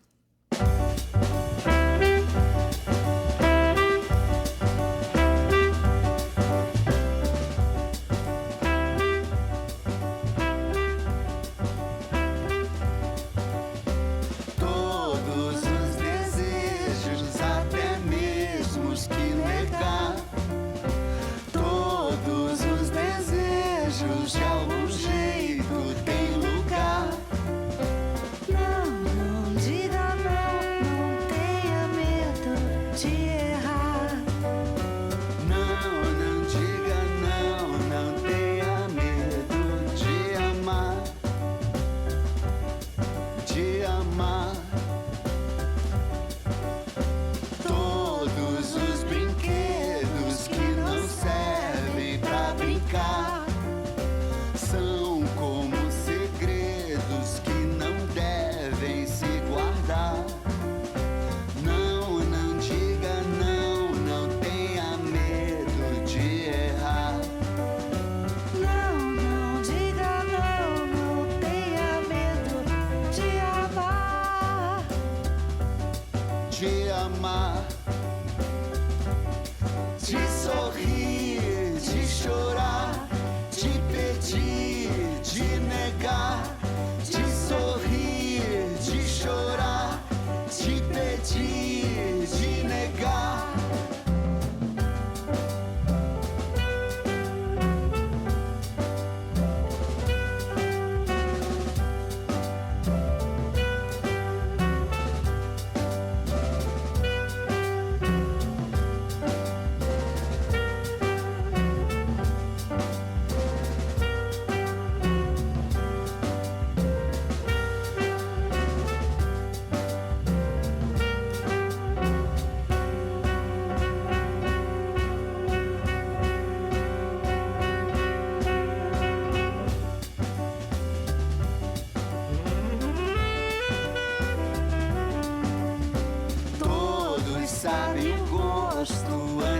Sabe o gosto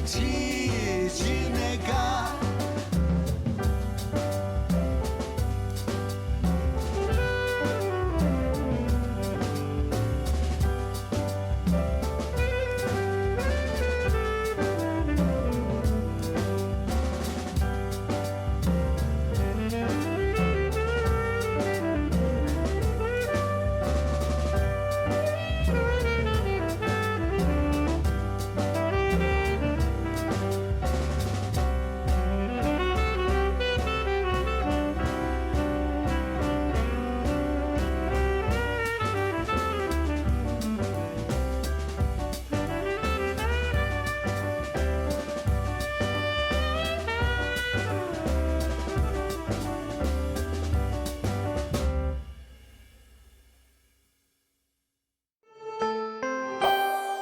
de negar.